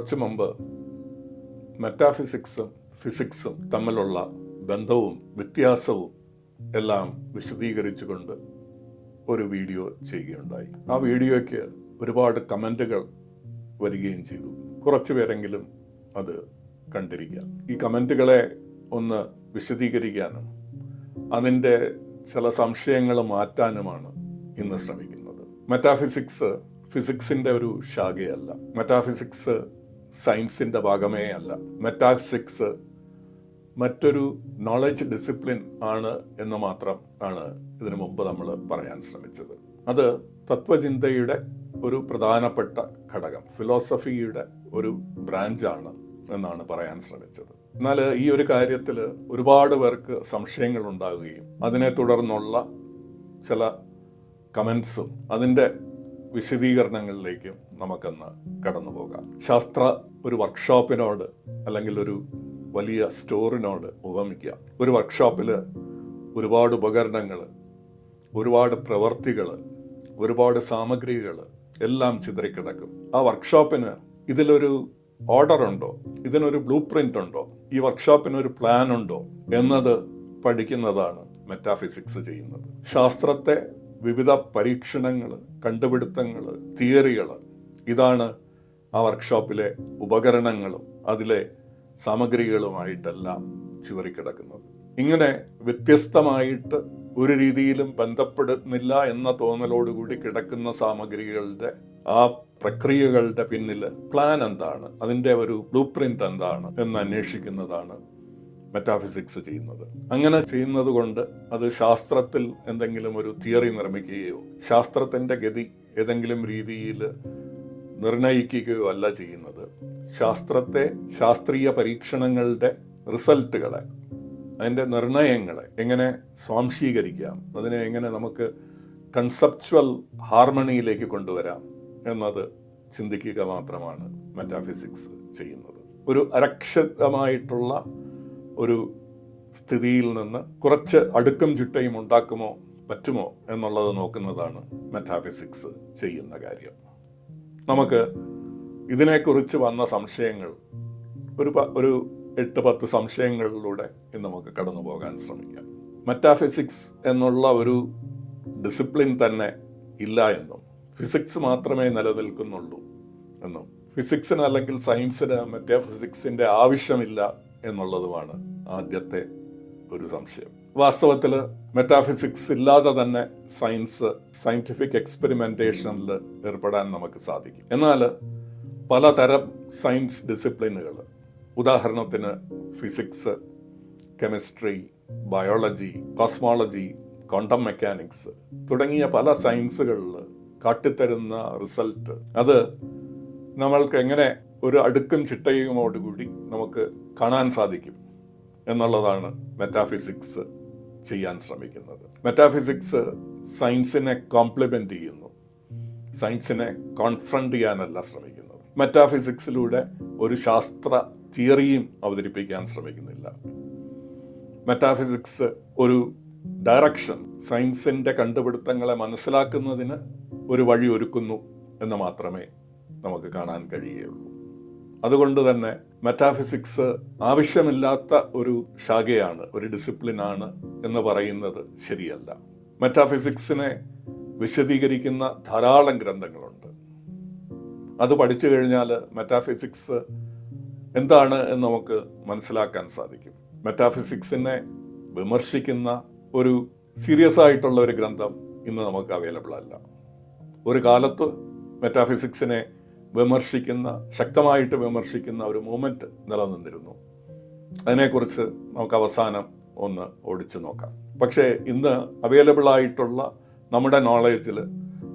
കുറച്ചു മുമ്പ് മെറ്റാഫിസിക്സും ഫിസിക്സും തമ്മിലുള്ള ബന്ധവും വ്യത്യാസവും എല്ലാം വിശദീകരിച്ചുകൊണ്ട് ഒരു വീഡിയോ ചെയ്യുകയുണ്ടായി. ആ വീഡിയോയ്ക്ക് ഒരുപാട് കമൻറ്റുകൾ വരികയും ചെയ്തു. കുറച്ചു പേരെങ്കിലും അത് കണ്ടിരിക്കാം. ഈ കമൻറ്റുകളെ ഒന്ന് വിശദീകരിക്കാനും അതിൻ്റെ ചില സംശയങ്ങൾ മാറ്റാനുമാണ് ഇന്ന് ശ്രമിക്കുന്നത്. മെറ്റാഫിസിക്സ് ഫിസിക്സിൻ്റെ ഒരു ശാഖയല്ല. മെറ്റാഫിസിക്സ് സയൻസിൻ്റെ ഭാഗമേ അല്ല. മെറ്റാഫിസിക്സ് മറ്റൊരു നോളജ് ഡിസിപ്ലിൻ ആണ് എന്ന് മാത്രം ആണ് ഇതിനു മുമ്പ് നമ്മൾ പറയാൻ ശ്രമിച്ചത്. അത് തത്വചിന്തയുടെ ഒരു പ്രധാനപ്പെട്ട ഘടകം, ഫിലോസഫിയുടെ ഒരു ബ്രാഞ്ചാണ് എന്നാണ് പറയാൻ ശ്രമിച്ചത്. എന്നാൽ ഈ ഒരു കാര്യത്തിൽ ഒരുപാട് പേർക്ക് സംശയങ്ങൾ ഉണ്ടാവുകയും അതിനെ തുടർന്നുള്ള ചില കമൻസും അതിൻ്റെ വിശദീകരണങ്ങളിലേക്കും നമുക്കൊന്ന് കടന്നു പോകാം. ശാസ്ത്ര ഒരു വർക്ക്ഷോപ്പിനോട് അല്ലെങ്കിൽ ഒരു വലിയ സ്റ്റോറിനോട് ഉപമിക്കാം. ഒരു വർക്ക്ഷോപ്പിൽ ഒരുപാട് ഉപകരണങ്ങൾ, ഒരുപാട് പ്രവർത്തികൾ, ഒരുപാട് സാമഗ്രികൾ എല്ലാം ചിതറിക്കിടക്കും. ആ വർക്ക്ഷോപ്പിന് ഇതിലൊരു ഓർഡർ ഉണ്ടോ, ഇതിനൊരു ബ്ലൂ പ്രിന്റ് ഉണ്ടോ, ഈ വർക്ക്ഷോപ്പിനൊരു പ്ലാൻ ഉണ്ടോ എന്നത് പഠിക്കുന്നതാണ് മെറ്റാഫിസിക്സ് ചെയ്യുന്നത്. ശാസ്ത്രത്തെ വിവിധ പരീക്ഷണങ്ങൾ, കണ്ടുപിടുത്തങ്ങൾ, തിയറികൾ, ഇതാണ് ആ വർക്ക്ഷോപ്പിലെ ഉപകരണങ്ങളും അതിലെ സാമഗ്രികളുമായിട്ടെല്ലാം ചിതറിക്കിടക്കുന്നത്. ഇങ്ങനെ വ്യത്യസ്തമായിട്ട് ഒരു രീതിയിലും ബന്ധപ്പെടുന്നില്ല എന്ന തോന്നലോടുകൂടി കിടക്കുന്ന സാമഗ്രികളുടെ ആ പ്രക്രിയകളുടെ പിന്നിൽ പ്ലാൻ എന്താണ്, അതിൻ്റെ ഒരു ബ്ലൂ പ്രിന്റ് എന്താണ് എന്ന് അന്വേഷിക്കുന്നതാണ് മെറ്റാഫിസിക്സ് ചെയ്യുന്നത്. അങ്ങനെ ചെയ്യുന്നത് കൊണ്ട് അത് ശാസ്ത്രത്തിൽ എന്തെങ്കിലും ഒരു തിയറി നിർമ്മിക്കുകയോ ശാസ്ത്രത്തിൻ്റെ ഗതി ഏതെങ്കിലും രീതിയിൽ നിർണയിക്കുകയോ അല്ല ചെയ്യുന്നത്. ശാസ്ത്രത്തെ, ശാസ്ത്രീയ പരീക്ഷണങ്ങളുടെ റിസൾട്ടുകളെ, അതിൻ്റെ നിർണയങ്ങളെ എങ്ങനെ സ്വാംശീകരിക്കാം, അതിനെ എങ്ങനെ നമുക്ക് കൺസെപ്ച്വൽ ഹാർമണിയിലേക്ക് കൊണ്ടുവരാം എന്നത് ചിന്തിക്കുക മാത്രമാണ് മെറ്റാഫിസിക്സ് ചെയ്യുന്നത്. ഒരു അരക്ഷിതമായിട്ടുള്ള ഒരു സ്ഥിതിയിൽ നിന്ന് കുറച്ച് അടുക്കും ചിട്ടയും ഉണ്ടാക്കുമോ പറ്റുമോ എന്നുള്ളത് നോക്കുന്നതാണ് മെറ്റാഫിസിക്സ് ചെയ്യുന്ന കാര്യം. നമുക്ക് ഇതിനെക്കുറിച്ച് വന്ന സംശയങ്ങൾ ഒരു 8-10 സംശയങ്ങളിലൂടെ ഇന്ന് നമുക്ക് കടന്നു പോകാൻ ശ്രമിക്കാം. മെറ്റാഫിസിക്സ് എന്നുള്ള ഒരു ഡിസിപ്ലിൻ തന്നെ ഇല്ല എന്നും ഫിസിക്സ് മാത്രമേ നിലനിൽക്കുന്നുള്ളൂ എന്നും ഫിസിക്സിന് അല്ലെങ്കിൽ സയൻസിന് മെറ്റാഫിസിക്സിൻ്റെ ആവശ്യമില്ല എന്നുള്ളതുമാണ് ആദ്യത്തെ ഒരു സംശയം. വാസ്തവത്തിൽ മെറ്റാഫിസിക്സ് ഇല്ലാതെ തന്നെ സയന്റിഫിക് എക്സ്പെരിമെന്റേഷനിൽ ഏർപ്പെടാൻ നമുക്ക് സാധിക്കും. എന്നാൽ പലതരം സയൻസ് ഡിസിപ്ലിനുകൾ, ഉദാഹരണത്തിന് physics, chemistry, biology, cosmology, quantum mechanics തുടങ്ങിയ പല സയൻസുകളിൽ കാട്ടിത്തരുന്ന റിസൾട്ട് അത് നമ്മൾക്ക് എങ്ങനെ ഒരു അടുക്കും ചിട്ടയുമോടുകൂടി നമുക്ക് കാണാൻ സാധിക്കും എന്നുള്ളതാണ് മെറ്റാഫിസിക്സ് ചെയ്യാൻ ശ്രമിക്കുന്നത്. മെറ്റാഫിസിക്സ് സയൻസിനെ കോംപ്ലിമെന്റ് ചെയ്യുന്നു, സയൻസിനെ കോൺഫ്രണ്ട് ചെയ്യാനല്ല ശ്രമിക്കുന്നത്. മെറ്റാഫിസിക്സിലൂടെ ഒരു ശാസ്ത്ര തിയറിയും അവതരിപ്പിക്കാൻ ശ്രമിക്കുന്നില്ല. മെറ്റാഫിസിക്സ് ഒരു ഡയറക്ഷൻ, സയൻസിന്റെ കണ്ടുപിടുത്തങ്ങളെ മനസ്സിലാക്കുന്നതിന് ഒരു വഴി ഒരുക്കുന്നു എന്ന് മാത്രമേ നമുക്ക് കാണാൻ കഴിയുകയുള്ളൂ. അതുകൊണ്ട് തന്നെ മെറ്റാഫിസിക്സ് ആവശ്യമില്ലാത്ത ഒരു ശാഖയാണ്, ഒരു ഡിസിപ്ലിനാണ് എന്ന് പറയുന്നത് ശരിയല്ല. മെറ്റാഫിസിക്സിനെ വിശദീകരിക്കുന്ന ധാരാളം ഗ്രന്ഥങ്ങളുണ്ട്. അത് പഠിച്ചു കഴിഞ്ഞാൽ മെറ്റാഫിസിക്സ് എന്താണ് എന്ന് നമുക്ക് മനസ്സിലാക്കാൻ സാധിക്കും. മെറ്റാഫിസിക്സിനെ വിമർശിക്കുന്ന ഒരു സീരിയസ് ആയിട്ടുള്ള ഒരു ഗ്രന്ഥം ഇന്ന് നമുക്ക് അവൈലബിൾ അല്ല. ഒരു കാലത്ത് മെറ്റാഫിസിക്സിനെ ശക്തമായിട്ട് വിമർശിക്കുന്ന ഒരു മൂവ്മെന്റ് നിലനിന്നിരുന്നു. അതിനെക്കുറിച്ച് നമുക്ക് അവസാനം ഒന്ന് ഓടിച്ചു നോക്കാം. പക്ഷേ ഇന്ന് അവൈലബിൾ ആയിട്ടുള്ള നമ്മുടെ നോളേജിൽ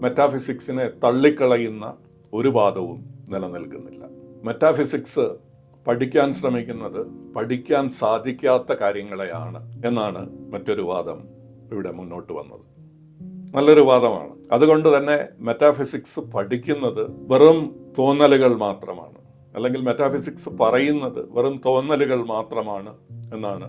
മെറ്റാഫിസിക്സിനെ തള്ളിക്കളയുന്ന ഒരു വാദവും നിലനിൽക്കുന്നില്ല. മെറ്റാഫിസിക്സ് പഠിക്കാൻ ശ്രമിക്കുന്നത് പഠിക്കാൻ സാധിക്കാത്ത കാര്യങ്ങളെയാണ് എന്നാണ് മറ്റൊരു വാദം ഇവിടെ മുന്നോട്ട് വന്നത്. നല്ലൊരു വാദമാണ്. അതുകൊണ്ട് തന്നെ മെറ്റാഫിസിക്സ് പഠിക്കുന്നത് വെറും തോന്നലുകൾ മാത്രമാണ്, അല്ലെങ്കിൽ മെറ്റാഫിസിക്സ് പറയുന്നത് വെറും തോന്നലുകൾ മാത്രമാണ് എന്നാണ്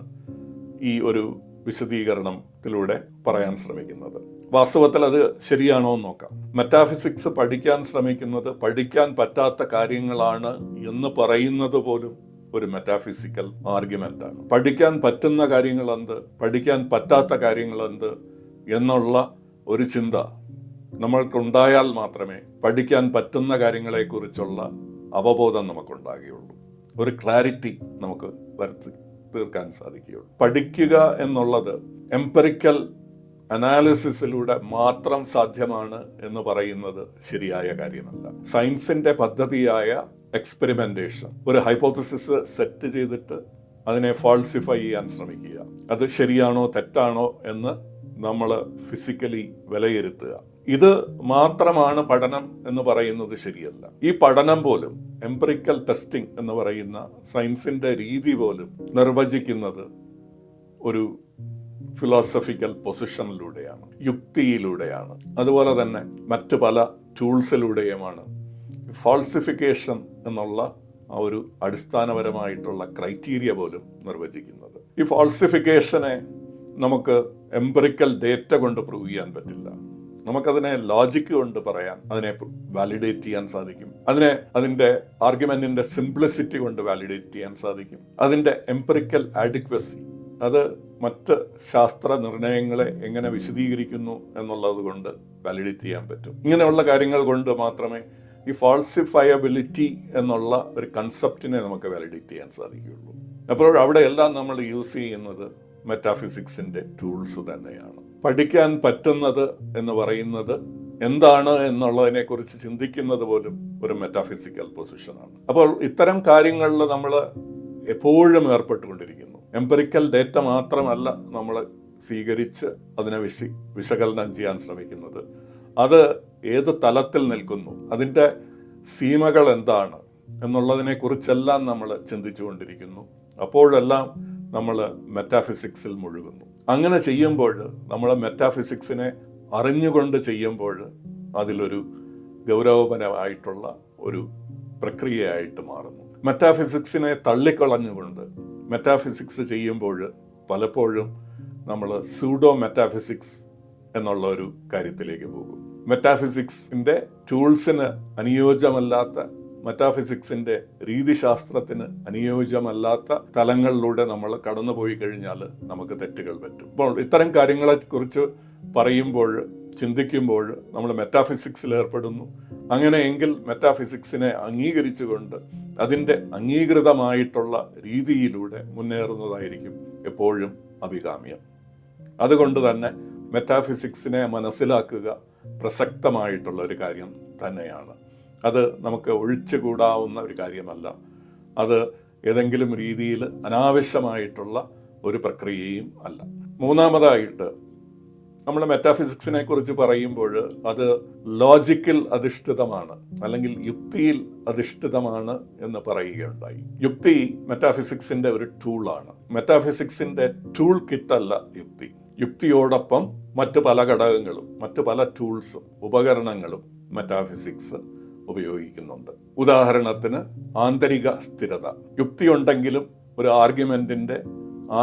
ഈ ഒരു വിശദീകരണത്തിലൂടെ പറയാൻ ശ്രമിക്കുന്നത്. വാസ്തവത്തിൽ അത് ശരിയാണോ എന്ന് നോക്കാം. മെറ്റാഫിസിക്സ് പഠിക്കാൻ ശ്രമിക്കുന്നത് പഠിക്കാൻ പറ്റാത്ത കാര്യങ്ങളാണ് എന്ന് പറയുന്നത് പോലും ഒരു മെറ്റാഫിസിക്കൽ ആർഗ്യുമെന്റ് ആണ്. പഠിക്കാൻ പറ്റുന്ന കാര്യങ്ങൾ എന്ത്, പഠിക്കാൻ പറ്റാത്ത കാര്യങ്ങൾ എന്ത് എന്നുള്ള ഒരു ചിന്ത നമ്മൾക്കുണ്ടായാൽ മാത്രമേ പഠിക്കാൻ പറ്റുന്ന കാര്യങ്ങളെക്കുറിച്ചുള്ള അവബോധം നമുക്കുണ്ടാകുകയുള്ളൂ, ഒരു ക്ലാരിറ്റി നമുക്ക് വരുത്തി തീർക്കാൻ സാധിക്കുകയുള്ളൂ. പഠിക്കുക എന്നുള്ളത് എംപെറിക്കൽ അനാലിസിസിലൂടെ മാത്രം സാധ്യമാണ് എന്ന് പറയുന്നത് ശരിയായ കാര്യമല്ല. സയൻസിന്റെ പദ്ധതിയായ എക്സ്പെരിമെന്റേഷൻ, ഒരു ഹൈപ്പോത്തസിസ് സെറ്റ് ചെയ്തിട്ട് അതിനെ ഫാൾസിഫൈ ചെയ്യാൻ ശ്രമിക്കുക, അത് ശരിയാണോ തെറ്റാണോ എന്ന് നമ്മൾ ഫിസിക്കലി വിലയിരുത്തുക, ഇത് മാത്രമാണ് പഠനം എന്ന് പറയുന്നത് ശരിയല്ല. ഈ പഠനം പോലും, എംപെറിക്കൽ ടെസ്റ്റിംഗ് എന്ന് പറയുന്ന സയൻസിന്റെ രീതി പോലും നിർവചിക്കുന്നത് ഒരു ഫിലോസഫിക്കൽ പൊസിഷനിലൂടെയാണ്, യുക്തിയിലൂടെയാണ്. അതുപോലെ തന്നെ മറ്റു പല ടൂൾസിലൂടെയുമാണ് ഫാൾസിഫിക്കേഷൻ എന്നുള്ള ആ ഒരു അടിസ്ഥാനപരമായിട്ടുള്ള ക്രൈറ്റീരിയ പോലും നിർവചിക്കുന്നത്. ഈ ഫാൾസിഫിക്കേഷനെ നമുക്ക് എംപെറിക്കൽ ഡേറ്റ കൊണ്ട് പ്രൂവ് ചെയ്യാൻ പറ്റില്ല. നമുക്കതിനെ ലോജിക്ക് കൊണ്ട് പറയാൻ, അതിനെ വാലിഡേറ്റ് ചെയ്യാൻ സാധിക്കും. അതിന്റെ ആർഗ്യുമെന്റിന്റെ സിംപ്ലിസിറ്റി കൊണ്ട് വാലിഡേറ്റ് ചെയ്യാൻ സാധിക്കും. അതിന്റെ എംപെറിക്കൽ ആഡിക്വസി, അത് മറ്റ് ശാസ്ത്ര നിർണയങ്ങളെ എങ്ങനെ വിശദീകരിക്കുന്നു എന്നുള്ളത് കൊണ്ട് വാലിഡേറ്റ് ചെയ്യാൻ പറ്റും. ഇങ്ങനെയുള്ള കാര്യങ്ങൾ കൊണ്ട് മാത്രമേ ഈ ഫാൾസിഫയബിലിറ്റി എന്നുള്ള ഒരു കൺസെപ്റ്റിനെ നമുക്ക് വാലിഡേറ്റ് ചെയ്യാൻ സാധിക്കുകയുള്ളൂ. അപ്പോൾ അവിടെയെല്ലാം നമ്മൾ യൂസ് ചെയ്യുന്നത് മെറ്റാഫിസിക്സിന്റെ ടൂൾസ് തന്നെയാണ്. പഠിക്കാൻ പറ്റുന്നത് എന്ന് പറയുന്നത് എന്താണ് എന്നുള്ളതിനെ കുറിച്ച് ചിന്തിക്കുന്നത് പോലും ഒരു മെറ്റാഫിസിക്കൽ പൊസിഷനാണ്. അപ്പോൾ ഇത്തരം കാര്യങ്ങളിൽ നമ്മൾ എപ്പോഴും ഏർപ്പെട്ടുകൊണ്ടിരിക്കുന്നു. എംപെറിക്കൽ ഡേറ്റ മാത്രമല്ല നമ്മൾ സ്വീകരിച്ച് അതിനെ വിശകലനം ചെയ്യാൻ ശ്രമിക്കുന്നത്, അത് ഏത് തലത്തിൽ നിൽക്കുന്നു, അതിൻ്റെ സീമകൾ എന്താണ് എന്നുള്ളതിനെ കുറിച്ചെല്ലാം നമ്മൾ ചിന്തിച്ചുകൊണ്ടിരിക്കുന്നു. അപ്പോഴെല്ലാം നമ്മൾ മെറ്റാഫിസിക്സിൽ മുഴുകുന്നു. അങ്ങനെ ചെയ്യുമ്പോൾ, നമ്മൾ മെറ്റാഫിസിക്സിനെ അറിഞ്ഞുകൊണ്ട് ചെയ്യുമ്പോൾ, അതിലൊരു ഗൗരവപരമായിട്ടുള്ള ഒരു പ്രക്രിയയായിട്ട് മാറുന്നു. മെറ്റാഫിസിക്സിനെ തള്ളിക്കളഞ്ഞുകൊണ്ട് മെറ്റാഫിസിക്സ് ചെയ്യുമ്പോൾ പലപ്പോഴും നമ്മൾ സ്യൂഡോ മെറ്റാഫിസിക്സ് എന്നുള്ള ഒരു കാര്യത്തിലേക്ക് പോകും. മെറ്റാഫിസിക്സിന്റെ ടൂൾസിന് അനുയോജ്യമല്ലാത്ത, മെറ്റാഫിസിക്സിന്റെ രീതിശാസ്ത്രത്തിന് അനുയോജ്യമല്ലാത്ത തലങ്ങളിലൂടെ നമ്മൾ കടന്നുപോയി കഴിഞ്ഞാൽ നമുക്ക് തെറ്റുകൾ പറ്റും. അപ്പോൾ ഇത്തരം കാര്യങ്ങളെ കുറിച്ച് പറയുമ്പോൾ, ചിന്തിക്കുമ്പോൾ നമ്മൾ മെറ്റാഫിസിക്സിൽ ഏർപ്പെടുന്നു. അങ്ങനെയെങ്കിൽ മെറ്റാഫിസിക്സിനെ അംഗീകരിച്ചുകൊണ്ട് അതിൻ്റെ അംഗീകൃതമായിട്ടുള്ള രീതിയിലൂടെ മുന്നേറുന്നതായിരിക്കും എപ്പോഴും അഭികാമ്യം. അതുകൊണ്ട് തന്നെ മെറ്റാഫിസിക്സിനെ മനസ്സിലാക്കുക പ്രസക്തമായിട്ടുള്ള ഒരു കാര്യം തന്നെയാണ്. അത് നമുക്ക് ഒഴിച്ചുകൂടാവുന്ന ഒരു കാര്യമല്ല. അത് ഏതെങ്കിലും രീതിയിൽ അനാവശ്യമായിട്ടുള്ള ഒരു പ്രക്രിയയും അല്ല. മൂന്നാമതായിട്ട് നമ്മൾ മെറ്റാഫിസിക്സിനെ കുറിച്ച് പറയുമ്പോൾ അത് ലോജിക്കിൽ അധിഷ്ഠിതമാണ്, അല്ലെങ്കിൽ യുക്തിയിൽ അധിഷ്ഠിതമാണ് എന്ന് പറയുകയുണ്ടായി. യുക്തി മെറ്റാഫിസിക്സിന്റെ ഒരു ടൂളാണ്. മെറ്റാഫിസിക്സിന്റെ ടൂൾ കിറ്റല്ല യുക്തി. യുക്തിയോടൊപ്പം മറ്റ് പല ഘടകങ്ങളും, മറ്റ് പല ടൂൾസും, ഉപകരണങ്ങളും മെറ്റാഫിസിക്സ് ഉപയോഗിക്കുന്നുണ്ട്. ഉദാഹരണത്തിന് ആന്തരിക സ്ഥിരത. യുക്തിയുണ്ടെങ്കിലും ഒരു ആർഗ്യുമെന്റിന്റെ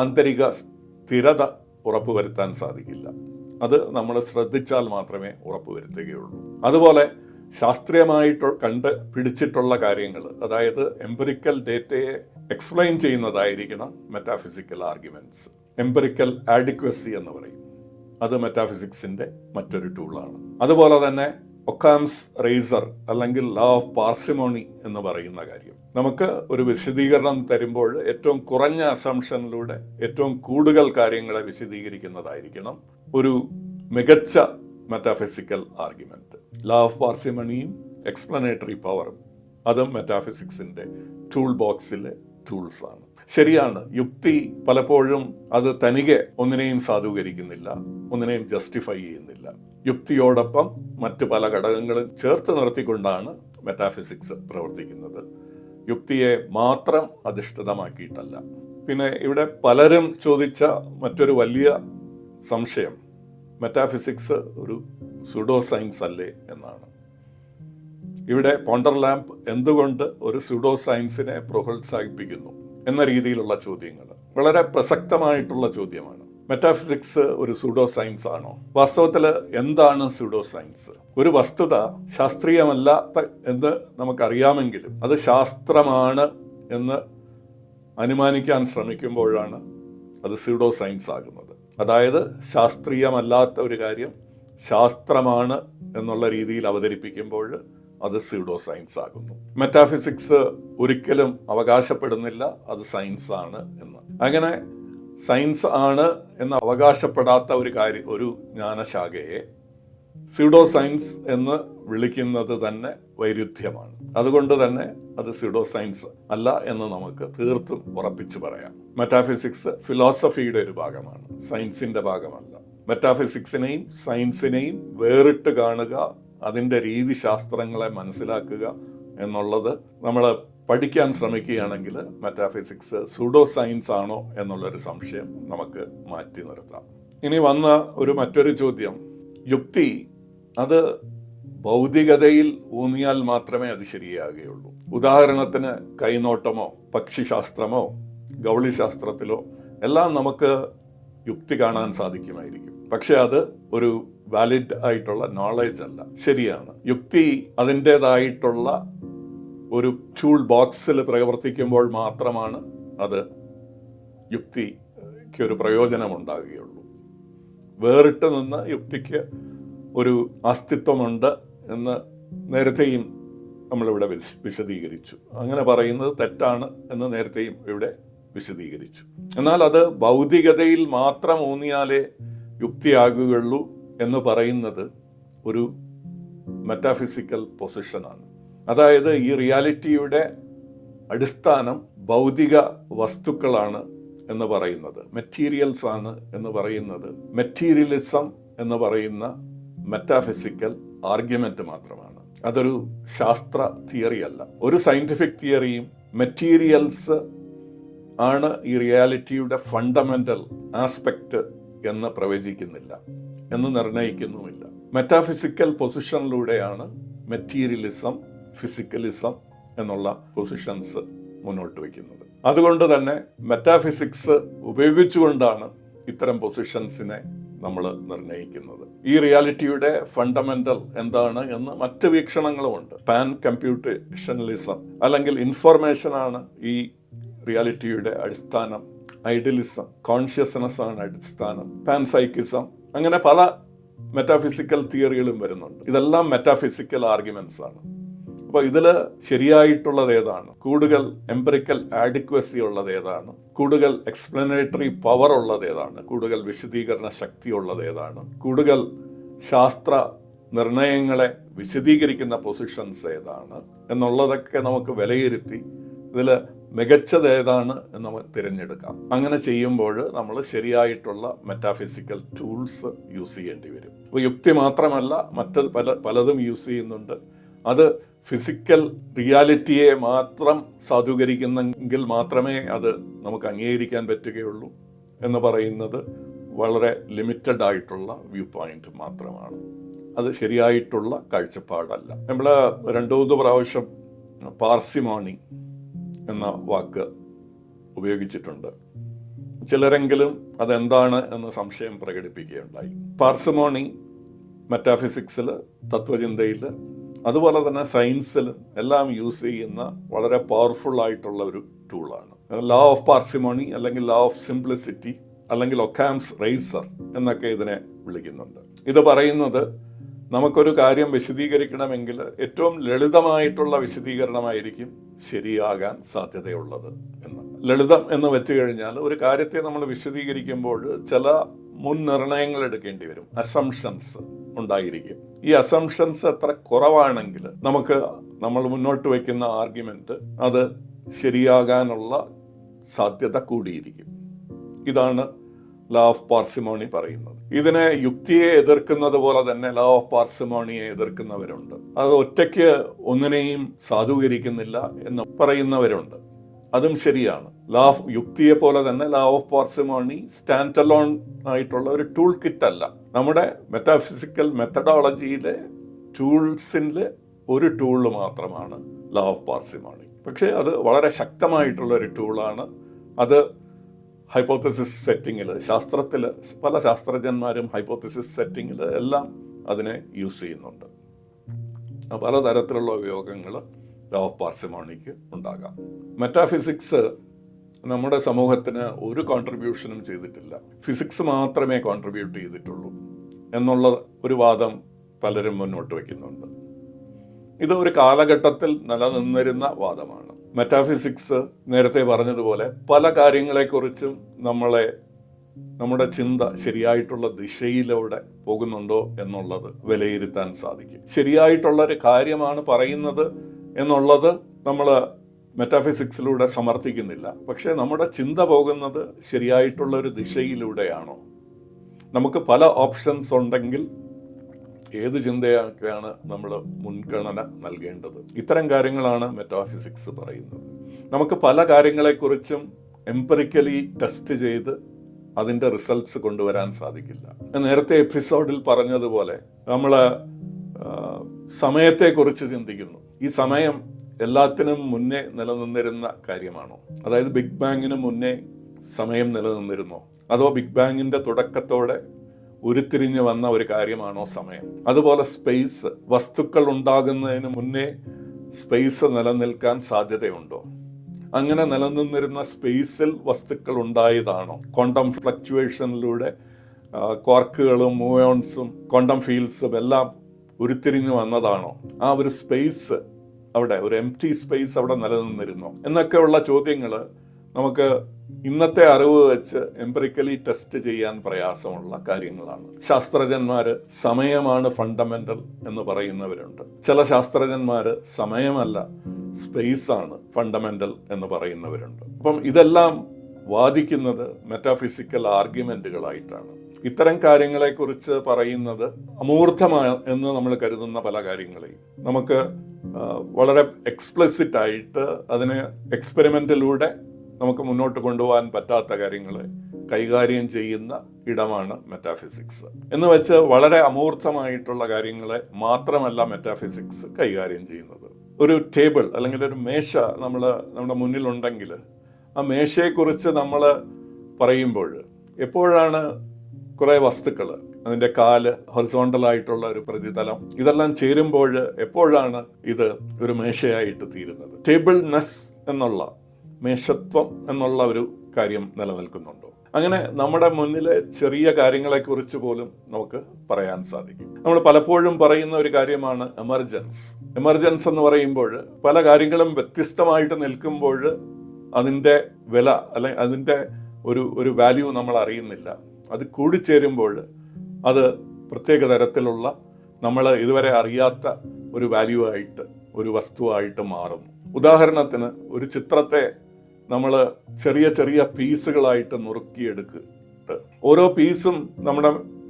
ആന്തരിക സ്ഥിരത ഉറപ്പുവരുത്താൻ സാധിക്കില്ല. അത് നമ്മൾ ശ്രദ്ധിച്ചാൽ മാത്രമേ ഉറപ്പുവരുത്തുകയുള്ളൂ. അതുപോലെ ശാസ്ത്രീയമായിട്ട് കണ്ട് പിടിച്ചിട്ടുള്ള കാര്യങ്ങൾ, അതായത് എംപെറിക്കൽ ഡേറ്റയെ എക്സ്പ്ലെയിൻ ചെയ്യുന്നതായിരിക്കണം മെറ്റാഫിസിക്കൽ ആർഗ്യുമെന്റ്സ്. എംപെറിക്കൽ ആഡിക്വസി എന്ന് പറയും, അത് മെറ്റാഫിസിക്സിന്റെ മറ്റൊരു ടൂളാണ്. അതുപോലെ തന്നെ ഒക്കാംസ് റേസർ അല്ലെങ്കിൽ ലോ ഓഫ് പാർസിമോണി എന്ന് പറയുന്ന കാര്യം, നമുക്ക് ഒരു വിശദീകരണം തരുമ്പോൾ ഏറ്റവും കുറഞ്ഞ അസംഷനിലൂടെ ഏറ്റവും കൂടുതൽ കാര്യങ്ങളെ വിശദീകരിക്കുന്നതായിരിക്കണം ഒരു മികച്ച മെറ്റാഫിസിക്കൽ ആർഗ്യുമെന്റ്. ലോ ഓഫ് പാർസിമണിയും എക്സ്പ്ലനേറ്ററി പവറും അതും മെറ്റാഫിസിക്സിന്റെ ടൂൾ ബോക്സിലെ ടൂൾസ് ആണ്. ശരിയാണ്, യുക്തി പലപ്പോഴും അത് തനിയെ ഒന്നിനെയും സാധൂകരിക്കുന്നില്ല, ഒന്നിനെയും ജസ്റ്റിഫൈ ചെയ്യുന്നില്ല. യുക്തിയോടൊപ്പം മറ്റു പല ഘടകങ്ങളും ചേർത്ത് നിർത്തിക്കൊണ്ടാണ് മെറ്റാഫിസിക്സ് പ്രവർത്തിക്കുന്നത്, യുക്തിയെ മാത്രം അധിഷ്ഠിതമാക്കിയിട്ടല്ല. പിന്നെ ഇവിടെ പലരും ചോദിച്ച മറ്റൊരു വലിയ സംശയം മെറ്റാഫിസിക്സ് ഒരു സ്യൂഡോ സയൻസ് അല്ലേ എന്നാണ്. ഇവിടെ പോണ്ടർലാംബ് എന്തുകൊണ്ട് ഒരു സ്യൂഡോ സയൻസിനെ പ്രോത്സാഹിപ്പിക്കുന്നു എന്ന രീതിയിലുള്ള ചോദ്യങ്ങൾ വളരെ പ്രസക്തമായിട്ടുള്ള ചോദ്യമാണ്. മെറ്റാഫിസിക്സ് ഒരു സ്യൂഡോ സയൻസ് ആണോ? വാസ്തവത്തിൽ എന്താണ് സ്യൂഡോ സയൻസ്? ഒരു വസ്തുത ശാസ്ത്രീയമല്ലാത്ത എന്ന് നമുക്കറിയാമെങ്കിലും അത് ശാസ്ത്രമാണ് എന്ന് അനുമാനിക്കാൻ ശ്രമിക്കുമ്പോഴാണ് അത് സ്യൂഡോ സയൻസ് ആകുന്നത്. അതായത് ശാസ്ത്രീയമല്ലാത്ത ഒരു കാര്യം ശാസ്ത്രമാണ് എന്നുള്ള രീതിയിൽ അവതരിപ്പിക്കുമ്പോൾ അത് സ്യൂഡോ സയൻസ് ആകുന്നു. മെറ്റാഫിസിക്സ് ഒരിക്കലും അവകാശപ്പെടുന്നില്ല അത് സയൻസ് ആണ് എന്ന്. അങ്ങനെ സയൻസ് ആണ് എന്ന് അവകാശപ്പെടാത്ത ഒരു ജ്ഞാനശാഖയെ സ്യൂഡോ സയൻസ് എന്ന് വിളിക്കുന്നത് തന്നെ വൈരുദ്ധ്യമാണ്. അതുകൊണ്ട് തന്നെ അത് സ്യൂഡോ സയൻസ് അല്ല എന്ന് നമുക്ക് തീർത്തും ഉറപ്പിച്ചു പറയാം. മെറ്റാഫിസിക്സ് ഫിലോസഫിയുടെ ഒരു ഭാഗമാണ്, സയൻസിന്റെ ഭാഗമല്ല. മെറ്റാഫിസിക്സിനെയും സയൻസിനെയും വേറിട്ട് കാണുക, അതിൻ്റെ രീതിശാസ്ത്രങ്ങളെ മനസ്സിലാക്കുക എന്നുള്ളത് നമ്മൾ പഠിക്കാൻ ശ്രമിക്കുകയാണെങ്കിൽ മെറ്റാഫിസിക്സ് സ്യൂഡോ സയൻസ് ആണോ എന്നുള്ളൊരു സംശയം നമുക്ക് മാറ്റി നിർത്താം. ഇനി വന്ന മറ്റൊരു ചോദ്യം, യുക്തി അത് ഭൗതികതയിൽ ഊന്നിയാൽ മാത്രമേ അത് ശരിയാകുകയുള്ളൂ. ഉദാഹരണത്തിന് കൈനോട്ടമോ പക്ഷിശാസ്ത്രമോ ഗൗളിശാസ്ത്രത്തിലോ എല്ലാം നമുക്ക് യുക്തി കാണാൻ സാധിക്കുമായിരിക്കും. പക്ഷെ അത് ഒരു വാലിഡ് ആയിട്ടുള്ള നോളേജ് അല്ല. ശരിയാണ്, യുക്തി അതിൻ്റെതായിട്ടുള്ള ഒരു ടൂൾ ബോക്സിൽ പ്രവർത്തിക്കുമ്പോൾ മാത്രമാണ് അത് യുക്തിക്ക് ഒരു പ്രയോജനമുണ്ടാകുകയുള്ളൂ. വേറിട്ട് നിന്ന് യുക്തിക്ക് ഒരു അസ്തിത്വമുണ്ട് എന്ന് നേരത്തെയും നമ്മളിവിടെ വിശദീകരിച്ചു. അങ്ങനെ പറയുന്നത് തെറ്റാണ് എന്ന് നേരത്തെയും ഇവിടെ വിശദീകരിച്ചു. എന്നാൽ അത് ഭൗതികതയിൽ മാത്രം ഊന്നിയാലേ യുക്തിയാകുകയുള്ളൂ എന്ന് പറയുന്നത് ഒരു മെറ്റാഫിസിക്കൽ പൊസിഷനാണ്. അതായത് ഈ റിയാലിറ്റിയുടെ അടിസ്ഥാനം ഭൗതിക വസ്തുക്കളാണ് എന്ന് പറയുന്നത്, മെറ്റീരിയൽസ് ആണ് എന്ന് പറയുന്നത്, മെറ്റീരിയലിസം എന്ന് പറയുന്ന മെറ്റാഫിസിക്കൽ ആർഗ്യുമെന്റ് മാത്രമാണ്. അതൊരു ശാസ്ത്ര തിയറി അല്ല. ഒരു സയന്റിഫിക് തിയറിയും മെറ്റീരിയൽസ് ആണ് ഈ റിയാലിറ്റിയുടെ ഫണ്ടമെന്റൽ ആസ്പെക്ട് എന്ന് പ്രവചിക്കുന്നില്ല, എന്ന് നിർണയിക്കുന്നുമില്ല. മെറ്റാഫിസിക്കൽ പൊസിഷനിലൂടെയാണ് മെറ്റീരിയലിസം, ഫിസിക്കലിസം എന്നുള്ള പൊസിഷൻസ് മുന്നോട്ട് വയ്ക്കുന്നത്. അതുകൊണ്ട് തന്നെ മെറ്റാഫിസിക്സ് ഉപയോഗിച്ചുകൊണ്ടാണ് ഇത്തരം പൊസിഷൻസിനെ നമ്മൾ നിർണയിക്കുന്നത്. ഈ റിയാലിറ്റിയുടെ ഫണ്ടമെന്റൽ എന്താണ് എന്ന് മറ്റ് വീക്ഷണങ്ങളുമുണ്ട്. പാൻ കമ്പ്യൂട്ടേഷനലിസം അല്ലെങ്കിൽ ഇൻഫർമേഷനാണ് ഈ റിയാലിറ്റിയുടെ അടിസ്ഥാനം, ഐഡിയലിസം, കോൺഷ്യസ്നെസ് ആണ് അടിസ്ഥാനം, പാൻ സൈക്കിസം, അങ്ങനെ പല മെറ്റാഫിസിക്കൽ തിയറികളും വരുന്നുണ്ട്. ഇതെല്ലാം മെറ്റാഫിസിക്കൽ ആർഗ്യുമെന്റ്സ് ആണ്. അപ്പോൾ ഇതിൽ ശരിയായിട്ടുള്ളത് ഏതാണ്, കൂടുതൽ എംപിറിക്കൽ ആഡിക്വസി ഉള്ളത് ഏതാണ്, കൂടുതൽ എക്സ്പ്ലനേറ്ററി പവർ ഉള്ളത് ഏതാണ്, കൂടുതൽ വിശദീകരണ ശക്തി ഉള്ളത് ഏതാണ്, കൂടുതൽ ശാസ്ത്ര നിർണയങ്ങളെ വിശദീകരിക്കുന്ന പൊസിഷൻസ് ഏതാണ് എന്നുള്ളതൊക്കെ നമുക്ക് വിലയിരുത്തി ഇതിൽ മികച്ചത് ഏതാണ് എന്ന് നമുക്ക് തിരഞ്ഞെടുക്കാം. അങ്ങനെ ചെയ്യുമ്പോൾ നമ്മൾ ശരിയായിട്ടുള്ള മെറ്റാഫിസിക്കൽ ടൂൾസ് യൂസ് ചെയ്യേണ്ടി വരും. അപ്പോൾ യുക്തി മാത്രമല്ല, മറ്റ് പലതും യൂസ് ചെയ്യുന്നുണ്ട്. അത് ഫിസിക്കൽ റിയാലിറ്റിയെ മാത്രം സാധൂകരിക്കുന്നെങ്കിൽ മാത്രമേ അത് നമുക്ക് അംഗീകരിക്കാൻ പറ്റുകയുള്ളൂ എന്ന് പറയുന്നത് വളരെ ലിമിറ്റഡ് ആയിട്ടുള്ള വ്യൂ പോയിന്റ് മാത്രമാണ്. അത് ശരിയായിട്ടുള്ള കാഴ്ചപ്പാടല്ല. നമ്മൾ 2-3 പ്രാവശ്യം പാർസിമോണി എന്ന വാക്ക് ഉപയോഗിച്ചിട്ടുണ്ട്. ചിലരെങ്കിലും അതെന്താണ് എന്ന് സംശയം പ്രകടിപ്പിക്കുകയുണ്ടായി. പാർസിമോണി മെറ്റാഫിസിക്സിൽ, തത്വചിന്തയിൽ, അതുപോലെ തന്നെ സയൻസിലും എല്ലാം യൂസ് ചെയ്യുന്ന വളരെ പവർഫുൾ ആയിട്ടുള്ള ഒരു ടൂളാണ്. ലോ ഓഫ് പാർസിമോണി അല്ലെങ്കിൽ ലോ ഓഫ് സിംപ്ലിസിറ്റി അല്ലെങ്കിൽ ഒക്കാംസ് റേസർ എന്നൊക്കെ ഇതിനെ വിളിക്കുന്നുണ്ട്. ഇത് പറയുന്നത് നമുക്കൊരു കാര്യം വിശദീകരിക്കണമെങ്കിൽ ഏറ്റവും ലളിതമായിട്ടുള്ള വിശദീകരണമായിരിക്കും ശരിയാകാൻ സാധ്യതയുള്ളത് എന്ന്. ലളിതം എന്ന് വെച്ചു കഴിഞ്ഞാൽ ഒരു കാര്യത്തെ നമ്മൾ വിശദീകരിക്കുമ്പോൾ ചില മുൻനിർണയങ്ങൾ എടുക്കേണ്ടി വരും, അസംഷൻസ് ഉണ്ടായിരിക്കും. ഈ അസംഷൻസ് എത്ര കുറവാണെങ്കിൽ നമ്മൾ മുന്നോട്ട് വയ്ക്കുന്ന ആർഗ്യുമെന്റ് അത് ശരിയാകാനുള്ള സാധ്യത കൂടിയിരിക്കും. ഇതാണ് ലോ ഓഫ് പാർസിമോണി പറയുന്നത്. ഇതിനെ യുക്തിയെ എതിർക്കുന്നത് പോലെ തന്നെ ലോ ഓഫ് പാർസിമോണിയെ എതിർക്കുന്നവരുണ്ട്. അത് ഒറ്റയ്ക്ക് ഒന്നിനെയും സാധൂകരിക്കുന്നില്ല എന്ന് പറയുന്നവരുണ്ട്. അതും ശരിയാണ്. യുക്തിയെ പോലെ തന്നെ law of parsimony stand alone ആയിട്ടുള്ള ഒരു ടൂൾ കിറ്റ് അല്ല. നമ്മുടെ മെറ്റാഫിസിക്കൽ മെത്തഡോളജിയിലെ ടൂൾസിൻ്റെ ഒരു ടൂള് മാത്രമാണ് ലോ ഓഫ് പാർസിമോണി. പക്ഷേ അത് വളരെ ശക്തമായിട്ടുള്ള ഒരു ടൂളാണ്. അത് ഹൈപ്പോത്തസിസ് സെറ്റിങ്ങിൽ, ശാസ്ത്രത്തിൽ പല ശാസ്ത്രജ്ഞന്മാരും ഹൈപ്പോത്തസിസ് സെറ്റിങ്ങിൽ എല്ലാം അതിനെ യൂസ് ചെയ്യുന്നുണ്ട്. പലതരത്തിലുള്ള ഉപയോഗങ്ങൾ ലോ ഓഫ് പാർസിമോണിക്ക് ഉണ്ടാകാം. മെറ്റാഫിസിക്സ് നമ്മുടെ സമൂഹത്തിന് ഒരു കോൺട്രിബ്യൂഷനും ചെയ്തിട്ടില്ല, ഫിസിക്സ് മാത്രമേ കോൺട്രിബ്യൂട്ട് ചെയ്തിട്ടുള്ളൂ എന്നുള്ള ഒരു വാദം പലരും മുന്നോട്ട് വയ്ക്കുന്നുണ്ട്. ഇത് ഒരു കാലഘട്ടത്തിൽ നിലനിന്നിരുന്ന വാദമാണ്. മെറ്റാഫിസിക്സ് നേരത്തെ പറഞ്ഞതുപോലെ പല കാര്യങ്ങളെക്കുറിച്ചും നമ്മുടെ ചിന്ത ശരിയായിട്ടുള്ള ദിശയിലൂടെ പോകുന്നുണ്ടോ എന്നുള്ളത് വിലയിരുത്താൻ സാധിക്കും. ശരിയായിട്ടുള്ളൊരു കാര്യമാണ് പറയുന്നത് എന്നുള്ളത് നമ്മൾ മെറ്റാഫിസിക്സിലൂടെ സമർത്ഥിക്കുന്നില്ല. പക്ഷേ നമ്മുടെ ചിന്ത പോകുന്നത് ശരിയായിട്ടുള്ള ഒരു ദിശയിലൂടെയാണോ? നമുക്ക് പല ഓപ്ഷൻസ് ഉണ്ടെങ്കിൽ ഏത് ചിന്തയൊക്കെയാണ് നമ്മൾ മുൻഗണന നൽകേണ്ടത്? ഇത്തരം കാര്യങ്ങളാണ് മെറ്റാഫിസിക്സ് പറയുന്നത്. നമുക്ക് പല കാര്യങ്ങളെക്കുറിച്ചും എംപിറിക്കലി ടെസ്റ്റ് ചെയ്ത് അതിൻ്റെ റിസൾട്ട്സ് കൊണ്ടുവരാൻ സാധിക്കില്ല. നേരത്തെ എപ്പിസോഡിൽ പറഞ്ഞതുപോലെ നമ്മൾ സമയത്തെക്കുറിച്ച് ചിന്തിക്കുന്നു. ഈ സമയം എല്ലാത്തിനും മുന്നേ നിലനിന്നിരുന്ന കാര്യമാണോ? അതായത് ബിഗ് ബാങ്ങിന് മുന്നേ സമയം നിലനിന്നിരുന്നോ? അതോ ബിഗ് ബാങ്ങിൻ്റെ തുടക്കത്തോടെ ഉരുത്തിരിഞ്ഞ് വന്ന ഒരു കാര്യമാണോ സമയം? അതുപോലെ സ്പേസ്, വസ്തുക്കൾ ഉണ്ടാകുന്നതിന് മുന്നേ സ്പേസ് നിലനിൽക്കാൻ സാധ്യതയുണ്ടോ? അങ്ങനെ നിലനിന്നിരുന്ന സ്പേസിൽ വസ്തുക്കൾ ഉണ്ടായതാണോ? ക്വാണ്ടം ഫ്ലക്ച്വേഷനിലൂടെ ക്വാർക്കുകളും മൂയോൺസും ക്വാണ്ടം ഫീൽഡ്സും എല്ലാം ഉരുത്തിരിഞ്ഞ് വന്നതാണോ? ആ ഒരു സ്പേസ് അവിടെ, ഒരു എംപ്റ്റി സ്പേസ് അവിടെ നിലനിന്നിരുന്നോ എന്നൊക്കെയുള്ള ചോദ്യങ്ങൾ നമുക്ക് ഇന്നത്തെ അറിവ് വെച്ച് എംപിറിക്കലി ടെസ്റ്റ് ചെയ്യാൻ പ്രയാസമുള്ള കാര്യങ്ങളാണ്. ശാസ്ത്രജ്ഞന്മാർ സമയമാണ് ഫണ്ടമെന്റൽ എന്ന് പറയുന്നവരുണ്ട്. ചില ശാസ്ത്രജ്ഞന്മാർ സമയമല്ല, സ്പേസ് ആണ് ഫണ്ടമെന്റൽ എന്ന് പറയുന്നവരുണ്ട്. അപ്പം ഇതെല്ലാം വാദിക്കുന്നത് മെറ്റാഫിസിക്കൽ ആർഗ്യുമെന്റുകളായിട്ടാണ്. ഇത്തരം കാര്യങ്ങളെക്കുറിച്ച് പറയുന്നത് അമൂർത്തമായ എന്ന് നമ്മൾ കരുതുന്ന പല കാര്യങ്ങളെയും നമുക്ക് വളരെ എക്സ്പ്ലിസിറ്റ് ആയിട്ട് അതിനെ എക്സ്പെരിമെന്റിലൂടെ നമുക്ക് മുന്നോട്ട് കൊണ്ടുപോകാൻ പറ്റാത്ത കാര്യങ്ങളെ കൈകാര്യം ചെയ്യുന്ന ഇടമാണ് മെറ്റാഫിസിക്സ്. എന്ന് വെച്ച് വളരെ അമൂർത്തമായിട്ടുള്ള കാര്യങ്ങളെ മാത്രമല്ല മെറ്റാഫിസിക്സ് കൈകാര്യം ചെയ്യുന്നത്. ഒരു ടേബിൾ അല്ലെങ്കിൽ ഒരു മേശ നമ്മുടെ മുന്നിലുണ്ടെങ്കിൽ ആ മേശയെക്കുറിച്ച് നമ്മൾ പറയുമ്പോൾ എപ്പോഴാണ് കുറേ വസ്തുക്കൾ, അതിൻ്റെ കാല്, ഹൊറിസോണ്ടലായിട്ടുള്ള ഒരു പ്രതിതലം, ഇതെല്ലാം ചേരുമ്പോൾ എപ്പോഴാണ് ഇത് ഒരു മേശയായിട്ട് തീരുന്നത്? ടേബിൾനെസ് എന്നുള്ള, മേശത്വം എന്നുള്ള ഒരു കാര്യം നിലനിൽക്കുന്നുണ്ടോ? അങ്ങനെ നമ്മുടെ മുന്നിലെ ചെറിയ കാര്യങ്ങളെക്കുറിച്ച് പോലും നമുക്ക് പറയാൻ സാധിക്കും. നമ്മൾ പലപ്പോഴും പറയുന്ന ഒരു കാര്യമാണ് എമർജൻസ്. എമർജൻസ് എന്ന് പറയുമ്പോൾ പല കാര്യങ്ങളും വ്യത്യസ്തമായിട്ട് നിൽക്കുമ്പോൾ അതിൻ്റെ വില അല്ലെങ്കിൽ അതിൻ്റെ ഒരു വാല്യൂ നമ്മൾ അറിയുന്നില്ല. അത് കൂടിച്ചേരുമ്പോൾ അത് പ്രത്യേക തരത്തിലുള്ള നമ്മൾ ഇതുവരെ അറിയാത്ത ഒരു വാല്യൂ ആയിട്ട്, ഒരു വസ്തുവായിട്ട് മാറുന്നു. ഉദാഹരണത്തിന് ഒരു ചിത്രത്തെ നമ്മൾ ചെറിയ ചെറിയ പീസുകളായിട്ട് നുറുക്കിയെടുത്തിട്ട് ഓരോ പീസും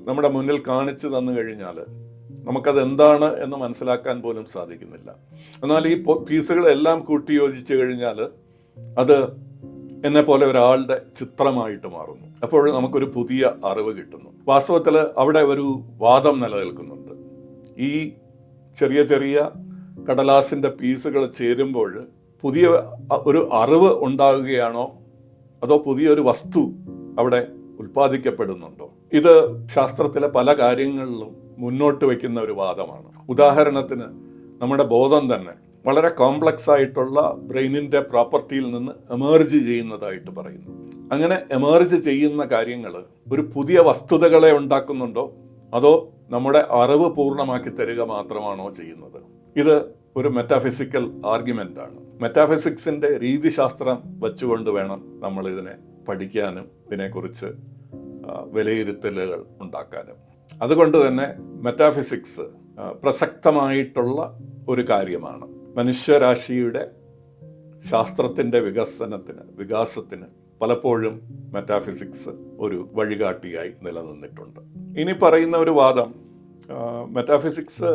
നമ്മുടെ മുന്നിൽ കാണിച്ചു തന്നു കഴിഞ്ഞാൽ നമുക്കത് എന്താണ് എന്ന് മനസ്സിലാക്കാൻ പോലും സാധിക്കുന്നില്ല. എന്നാൽ ഈ പീസുകളെല്ലാം കൂട്ടിയോജിച്ച് കഴിഞ്ഞാൽ അത് എന്നെ പോലെ ഒരാളുടെ ചിത്രമായിട്ട് മാറുന്നു. അപ്പോൾ നമുക്കൊരു പുതിയ അറിവ് കിട്ടുന്നു. വാസ്തവത്തിൽ അവിടെ ഒരു വാദം നിലനിൽക്കുന്നുണ്ട്. ഈ ചെറിയ ചെറിയ കടലാസിൻ്റെ പീസുകൾ ചേരുമ്പോൾ പുതിയ ഒരു അറിവ് ഉണ്ടാകുകയാണോ അതോ പുതിയൊരു വസ്തു അവിടെ ഉൽപ്പാദിക്കപ്പെടുന്നുണ്ടോ? ഇത് ശാസ്ത്രത്തിലെ പല കാര്യങ്ങളിലും മുന്നോട്ട് വയ്ക്കുന്ന ഒരു വാദമാണ്. ഉദാഹരണത്തിന് നമ്മുടെ ബോധം തന്നെ വളരെ കോംപ്ലക്സ് ആയിട്ടുള്ള ബ്രെയിനിൻ്റെ പ്രോപ്പർട്ടിയിൽ നിന്ന് എമേർജ് ചെയ്യുന്നതായിട്ട് പറയുന്നു. അങ്ങനെ എമേർജ് ചെയ്യുന്ന കാര്യങ്ങൾ ഒരു പുതിയ വസ്തുതകളെ ഉണ്ടാക്കുന്നുണ്ടോ അതോ നമ്മുടെ അറിവ് പൂർണ്ണമാക്കി തരിക മാത്രമാണോ ചെയ്യുന്നത്? ഇത് ഒരു മെറ്റാഫിസിക്കൽ ആർഗ്യുമെന്റ് ആണ്. മെറ്റാഫിസിക്സിന്റെ രീതിശാസ്ത്രം വെച്ചുകൊണ്ട് വേണം നമ്മൾ ഇതിനെ പഠിക്കാനും ഇതിനെക്കുറിച്ച് വിലയിരുത്തലുകൾ ഉണ്ടാക്കാനും. അതുകൊണ്ട് തന്നെ മെറ്റാഫിസിക്സ് പ്രസക്തമായിട്ടുള്ള ഒരു കാര്യമാണ്. മനുഷ്യരാശിയുടെ ശാസ്ത്രത്തിൻ്റെ വികാസത്തിന് പലപ്പോഴും മെറ്റാഫിസിക്സ് ഒരു വഴികാട്ടിയായി നിലനിന്നിട്ടുണ്ട്. ഇനി പറയുന്ന ഒരു വാദം, മെറ്റാഫിസിക്സ്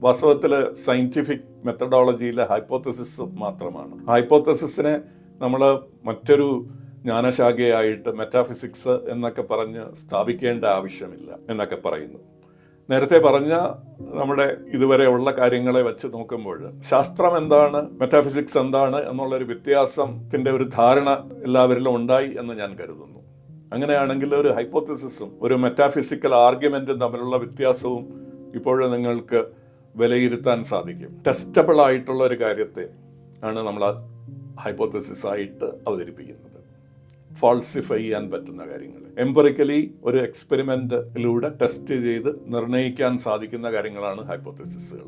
വാസ്തവത്തിൽ സയന്റിഫിക് മെത്തഡോളജിയിലെ ഹൈപ്പോത്തസിസ് മാത്രമാണ്. ഹൈപ്പോത്തസിസിനെ നമ്മൾ മറ്റൊരു ജ്ഞാനശാഖയായിട്ട് മെറ്റാഫിസിക്സ് എന്നൊക്കെ പറഞ്ഞ് സ്ഥാപിക്കേണ്ട ആവശ്യമില്ല എന്നൊക്കെ പറയുന്നു. നേരത്തെ പറഞ്ഞ നമ്മുടെ ഇതുവരെയുള്ള കാര്യങ്ങളെ വെച്ച് നോക്കുമ്പോൾ ശാസ്ത്രം എന്താണ്, മെറ്റാഫിസിക്സ് എന്താണ് എന്നുള്ളൊരു വ്യത്യാസത്തിന്റെ ഒരു ധാരണ എല്ലാവരിലും ഉണ്ടായി എന്ന് ഞാൻ കരുതുന്നു. അങ്ങനെയാണെങ്കിൽ ഒരു ഹൈപ്പോത്തസിസും ഒരു മെറ്റാഫിസിക്കൽ ആർഗ്യുമെന്റും തമ്മിലുള്ള വ്യത്യാസവും ഇപ്പോഴും നിങ്ങൾക്ക് വിലയിരുത്താൻ സാധിക്കും. ടെസ്റ്റബിൾ ആയിട്ടുള്ള ഒരു കാര്യത്തെ ആണ് നമ്മൾ ഹൈപ്പോത്തസിസ് ആയിട്ട് അവതരിപ്പിക്കുന്നത്. ഫാൾസിഫൈ ചെയ്യാൻ പറ്റുന്ന കാര്യങ്ങൾ, എംപറിക്കലി ഒരു എക്സ്പെരിമെന്റിലൂടെ ടെസ്റ്റ് ചെയ്ത് നിർണ്ണയിക്കാൻ സാധിക്കുന്ന കാര്യങ്ങളാണ് ഹൈപ്പോത്തസിസുകൾ.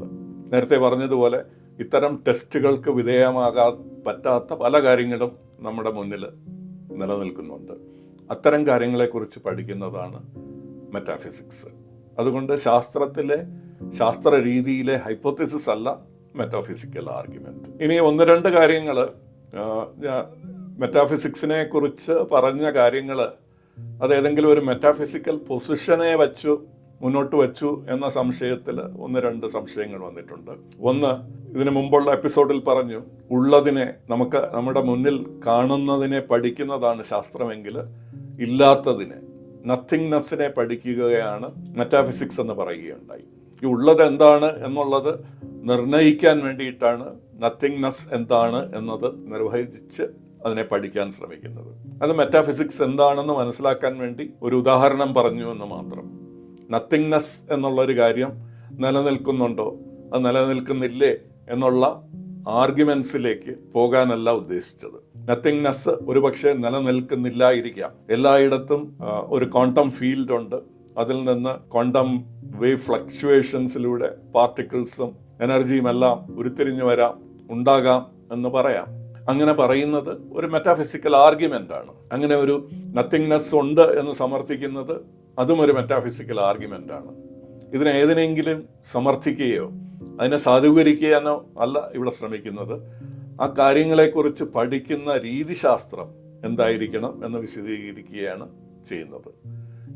നേരത്തെ പറഞ്ഞതുപോലെ ഇത്തരം ടെസ്റ്റുകൾക്ക് വിധേയമാകാൻ പറ്റാത്ത പല കാര്യങ്ങളും നമ്മുടെ മുന്നിൽ നിലനിൽക്കുന്നുണ്ട്. അത്തരം കാര്യങ്ങളെക്കുറിച്ച് പഠിക്കുന്നതാണ് മെറ്റാഫിസിക്സ്. അതുകൊണ്ട് ശാസ്ത്ര രീതിയിലെ ഹൈപ്പോത്തസിസ് അല്ല മെറ്റാഫിസിക്കൽ ആർഗ്യുമെന്റ്. ഇനി ഒന്ന് രണ്ട് കാര്യങ്ങൾ, മെറ്റാഫിസിക്സിനെ കുറിച്ച് പറഞ്ഞ കാര്യങ്ങൾ അത് ഏതെങ്കിലും ഒരു മെറ്റാഫിസിക്കൽ പൊസിഷനെ മുന്നോട്ട് വെച്ചു എന്ന സംശയത്തിൽ ഒന്ന് രണ്ട് സംശയങ്ങൾ വന്നിട്ടുണ്ട്. ഒന്ന്, ഇതിനു മുമ്പുള്ള എപ്പിസോഡിൽ പറഞ്ഞു, ഉള്ളതിനെ നമ്മുടെ മുന്നിൽ കാണുന്നതിനെ പഠിക്കുന്നതാണ് ശാസ്ത്രമെങ്കിൽ ഇല്ലാത്തതിനെ, നത്തിങ്നെസ്സിനെ പഠിക്കുകയാണ് മെറ്റാഫിസിക്സ് എന്ന് പറയുകയുണ്ടായി. ഈ ഉള്ളത് എന്താണ് എന്നുള്ളത് നിർണയിക്കാൻ വേണ്ടിയിട്ടാണ് നത്തിങ്നെസ് എന്താണ് എന്നത് നിർവഹിച്ച് അതിനെ പഠിക്കാൻ ശ്രമിക്കുന്നത്. അത് മെറ്റാഫിസിക്സ് എന്താണെന്ന് മനസ്സിലാക്കാൻ വേണ്ടി ഒരു ഉദാഹരണം പറഞ്ഞു എന്ന് മാത്രം. നത്തിങ്നെസ് എന്നുള്ളൊരു കാര്യം നിലനിൽക്കുന്നുണ്ടോ, അത് നിലനിൽക്കുന്നില്ലേ എന്നുള്ള ആർഗ്യുമെന്റ്സിലേക്ക് പോകാനല്ല ഉദ്ദേശിച്ചത്. നത്തിങ്നെസ് ഒരുപക്ഷെ നിലനിൽക്കുന്നില്ലായിരിക്കാം. എല്ലായിടത്തും ഒരു ക്വാണ്ടം ഫീൽഡ് ഉണ്ട്. അതിൽ നിന്ന് ക്വാണ്ടം വേവ് ഫ്ലക്ച്വേഷൻസിലൂടെ പാർട്ടിക്കിൾസും എനർജിയും എല്ലാം ഉരുത്തിരിഞ്ഞു ഉണ്ടാകാം എന്ന് പറയാം. അങ്ങനെ പറയുന്നത് ഒരു മെറ്റാഫിസിക്കൽ ആർഗ്യുമെന്റ് ആണ്. അങ്ങനെ ഒരു നത്തിങ്നെസ് ഉണ്ട് എന്ന് സമർത്ഥിക്കുന്നത് അതും ഒരു മെറ്റാഫിസിക്കൽ ആർഗ്യുമെന്റ് ആണ്. ഏതിനെങ്കിലും സമർത്ഥിക്കുകയോ അതിനെ സാധൂകരിക്കാനോ അല്ല ഇവിടെ ശ്രമിക്കുന്നത്. ആ കാര്യങ്ങളെക്കുറിച്ച് പഠിക്കുന്ന രീതിശാസ്ത്രം എന്തായിരിക്കണം എന്ന് വിശദീകരിക്കുകയാണ് ചെയ്യുന്നത്.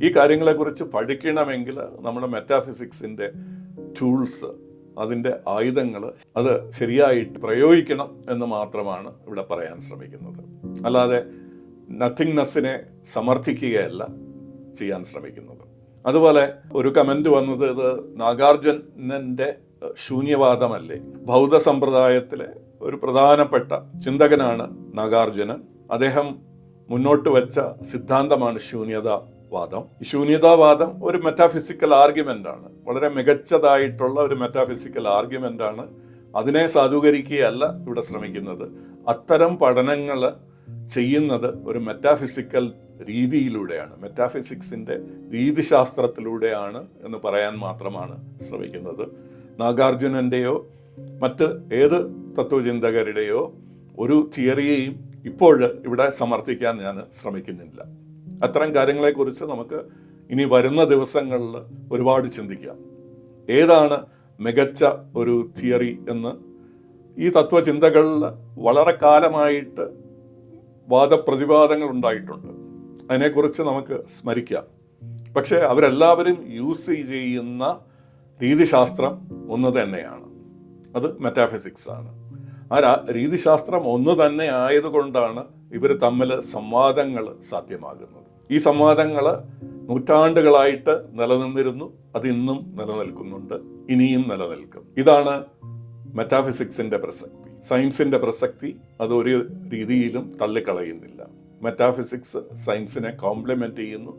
ഈ കാര്യങ്ങളെക്കുറിച്ച് പഠിക്കണമെങ്കിൽ നമ്മുടെ മെറ്റാഫിസിക്സിന്റെ ടൂൾസ്, അതിൻ്റെ ആയുധങ്ങൾ, അത് ശരിയായിട്ട് പ്രയോഗിക്കണം എന്ന് മാത്രമാണ് ഇവിടെ പറയാൻ ശ്രമിക്കുന്നത്. അല്ലാതെ നത്തിങ്നെസ്സിനെ സമർത്ഥിക്കുകയല്ല ചെയ്യാൻ ശ്രമിക്കുന്നത്. അതുപോലെ ഒരു കമന്റ് വന്നത്, ഇത് നാഗാർജുനന്റെ ശൂന്യവാദമല്ലേ? ബൗദ്ധ സമ്പ്രദായത്തിലെ ഒരു പ്രധാനപ്പെട്ട ചിന്തകനാണ് നാഗാർജുനൻ. അദ്ദേഹം മുന്നോട്ട് വെച്ച സിദ്ധാന്തമാണ് ശൂന്യതാവാദം. ഈ ശൂന്യതാവാദം ഒരു മെറ്റാഫിസിക്കൽ ആർഗ്യുമെന്റ് ആണ്. വളരെ മികച്ചതായിട്ടുള്ള ഒരു മെറ്റാഫിസിക്കൽ ആർഗ്യുമെന്റ് ആണ്. അതിനെ സാധൂകരിക്കുകയല്ല ഇവിടെ ശ്രമിക്കുന്നത്. അത്തരം പഠനങ്ങൾ ചെയ്യുന്നത് ഒരു മെറ്റാഫിസിക്കൽ രീതിയിലൂടെയാണ്, മെറ്റാഫിസിക്സിന്റെ രീതിശാസ്ത്രത്തിലൂടെയാണ് എന്ന് പറയാൻ മാത്രമാണ് ശ്രമിക്കുന്നത്. നാഗാർജുനന്റെയോ മറ്റ് ഏത് തത്വചിന്തകരുടെയോ ഒരു തിയറിയെയും ഇപ്പോൾ ഇവിടെ സമർത്ഥിക്കാൻ ഞാൻ ശ്രമിക്കുന്നില്ല. അത്തരം കാര്യങ്ങളെക്കുറിച്ച് നമുക്ക് ഇനി വരുന്ന ദിവസങ്ങളിൽ ഒരുപാട് ചിന്തിക്കാം. ഏതാണ് മികച്ച ഒരു തിയറി എന്ന് ഈ തത്വചിന്തകളിൽ വളരെ കാലമായിട്ട് വാദപ്രതിവാദങ്ങൾ ഉണ്ടായിട്ടുണ്ട്. അതിനെക്കുറിച്ച് നമുക്ക് സ്മരിക്കാം. പക്ഷേ അവരെല്ലാവരും യൂസ് ചെയ്യുന്ന രീതിശാസ്ത്രം ഒന്ന് തന്നെയാണ്, അത് മെറ്റാഫിസിക്സ് ആണ്. ആ രീതിശാസ്ത്രം ഒന്ന് തന്നെ ആയതുകൊണ്ടാണ് ഇവർ തമ്മിൽ സംവാദങ്ങൾ സാധ്യമാകുന്നത്. ഈ സംവാദങ്ങൾ നൂറ്റാണ്ടുകളായിട്ട് നിലനിന്നിരുന്നു, അതിന്നും നിലനിൽക്കുന്നുണ്ട്, ഇനിയും നിലനിൽക്കും. ഇതാണ് മെറ്റാഫിസിക്സിന്റെ പ്രസക്തി. സയൻസിന്റെ പ്രസക്തി അത് ഒരു രീതിയിലും തള്ളിക്കളയുന്നില്ല. മെറ്റാഫിസിക്സ് സയൻസിനെ കോംപ്ലിമെന്റ് ചെയ്യുന്നു.